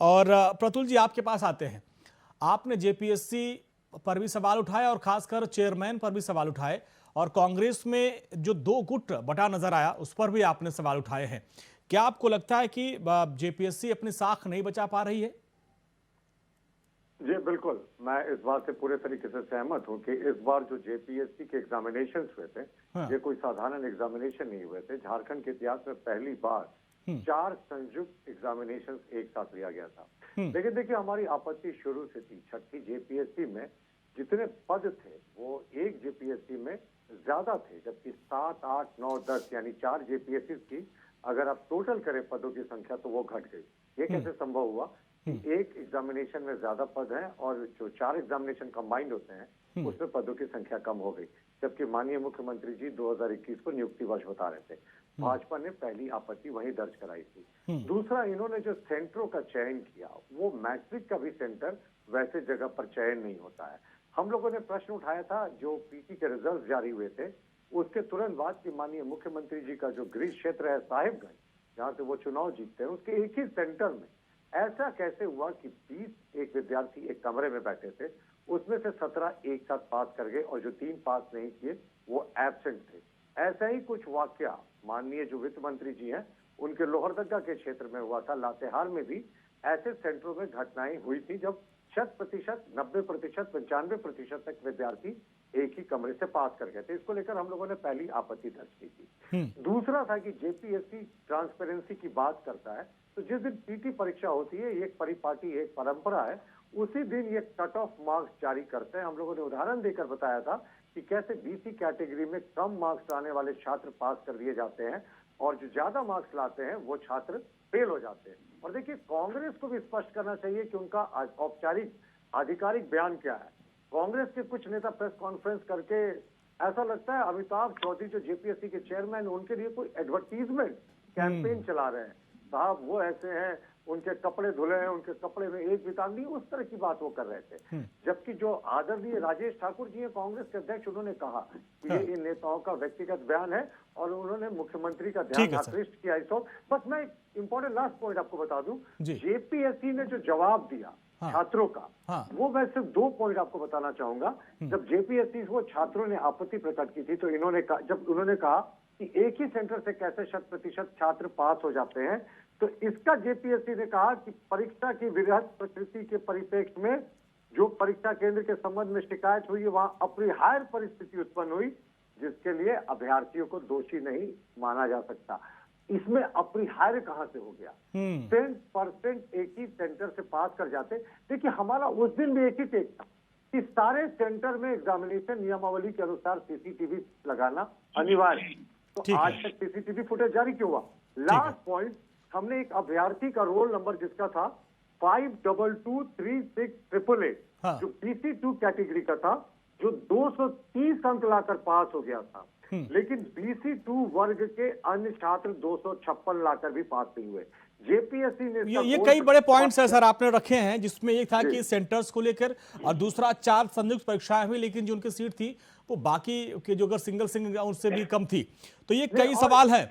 और प्रतुल जी आपके पास आते हैं। आपने जेपीएससी पर भी सवाल उठाए और खासकर चेयरमैन पर भी सवाल उठाए, और कांग्रेस में जो दो गुट बटा नजर आया उस पर भी आपने सवाल उठाए हैं। क्या आपको लगता है कि जेपीएससी अपनी साख नहीं बचा पा रही है? जी बिल्कुल, मैं इस बात से पूरे तरीके से सहमत हूं कि इस बार जो जेपीएससी के एग्जामिनेशंस हुए थे, हाँ। ये कोई साधारण एग्जामिनेशन नहीं हुए थे। झारखंड के इतिहास में पहली बार 4 संयुक्त एग्जामिनेशंस एक साथ लिया गया था। लेकिन देखिए, हमारी आपत्ति शुरू से थी। छठी जेपीएससी में जितने पद थे वो एक जेपीएससी में ज्यादा थे, जबकि 7, 8, 9, 10 यानी 4 जेपीएससी की अगर आप टोटल करें पदों की संख्या तो वो घट गई। ये कैसे संभव हुआ? एक एग्जामिनेशन में ज्यादा पद हैं और जो 4 एग्जामिनेशन कंबाइंड होते हैं उसमें पदों की संख्या कम हो गई, जबकि माननीय मुख्यमंत्री जी 2021 को नियुक्ति वर्ष बता रहे थे। भाजपा ने पहली आपत्ति वहीं दर्ज कराई थी। दूसरा, इन्होंने जो सेंटरों का चयन किया, वो मैट्रिक का भी सेंटर वैसे जगह पर चयन नहीं होता है। हम लोगों ने प्रश्न उठाया था जो पीटी के रिजल्ट जारी हुए थे उसके तुरंत बाद कि माननीय मुख्यमंत्री जी का जो गृह क्षेत्र है साहिबगंज, जहाँ से वो चुनाव जीतते हैं, उसके एक ही सेंटर में ऐसा कैसे हुआ कि 20 एक विद्यार्थी एक कमरे में बैठे थे, उसमें से 17 एक साथ पास कर गए और जो 3 पास नहीं किए वो एब्सेंट थे। ऐसा ही कुछ वाकया माननीय जो वित्त मंत्री जी हैं उनके लोहरदगा के क्षेत्र में हुआ था। लातेहार में भी ऐसे सेंटरों में घटनाएं हुई थी जब 100%, 90%, 95% तक विद्यार्थी एक ही कमरे से पास कर गए थे। इसको लेकर हम लोगों ने पहली आपत्ति दर्ज की थी। दूसरा था कि जेपीएससी ट्रांसपेरेंसी की बात करता है, तो जिस दिन पीटी परीक्षा होती है, एक परिपाटी, एक परंपरा है, उसी दिन ये कट ऑफ मार्क्स जारी करते हैं। हम लोगों ने उदाहरण देकर बताया था कि कैसे बीसी कैटेगरी में कम मार्क्स लाने वाले छात्र पास कर दिए जाते हैं और जो ज्यादा मार्क्स लाते हैं वो छात्र फेल हो जाते हैं। और देखिए, कांग्रेस को भी स्पष्ट करना चाहिए कि उनका औपचारिक आधिकारिक बयान क्या है। कांग्रेस के कुछ नेता प्रेस कॉन्फ्रेंस करके ऐसा लगता है अमिताभ चौधरी जो जेपीएससी के चेयरमैन, उनके लिए कोई एडवर्टीजमेंट कैंपेन चला रहे हैं। साहब वो ऐसे हैं, उनके कपड़े धुले हैं, उनके कपड़े में एक विटामिन नहीं, उस तरह की बात वो कर रहे थे। जबकि जो आदरणीय राजेश ठाकुर जी हैं कांग्रेस के अध्यक्ष, उन्होंने कहा कि ये इन नेताओं का व्यक्तिगत बयान है और उन्होंने मुख्यमंत्री का ध्यान आकृष्ट किया इस वक्त। बस मैं इंपॉर्टेंट लास्ट पॉइंट आपको बता दूं, जेपीएससी ने जो जवाब दिया छात्रों का, वो मैं सिर्फ 2 पॉइंट आपको बताना चाहूंगा। जब जेपीएससी वो छात्रों ने आपत्ति प्रकट की थी तो इन्होंने कहा, जब उन्होंने कहा कि एक ही सेंटर से कैसे 100% छात्र पास हो जाते हैं, तो इसका जेपीएससी ने कहा कि परीक्षा की वृहद प्रकृति के परिप्रेक्ष्य में जो परीक्षा केंद्र के संबंध में शिकायत हुई, वहां अपरिहार्य परिस्थिति उत्पन्न हुई जिसके लिए अभ्यर्थियों को दोषी नहीं माना जा सकता। इसमें अपरिहार्य कहां से हो गया? 10% एक ही सेंटर से पास कर जाते। देखिए, हमारा उस दिन भी एक ही टेक था कि सारे सेंटर में एग्जामिनेशन नियमावली के अनुसार सीसीटीवी लगाना अनिवार्य है। तो आज तक सीसीटीवी फुटेज जारी क्यों हुआ? लास्ट पॉइंट, हमने एक अभ्यर्थी का रोल नंबर जिसका था 52236888, जो BC2 कैटेगरी का था, जो 230 अंक लाकर पास हो गया था, लेकिन BC2 वर्ग के अन्य छात्र 256 लाकर भी पास नहीं हुए। जेपीएससी ने ये कई बड़े पॉइंट्स है सर आपने रखे हैं, जिसमें एक था कि सेंटर्स को लेकर, और दूसरा 4 संयुक्त परीक्षाएं हुई लेकिन जो उनकी सीट थी वो बाकी के जो अगर सिंगल उनसे भी कम थी। तो ये कई सवाल है।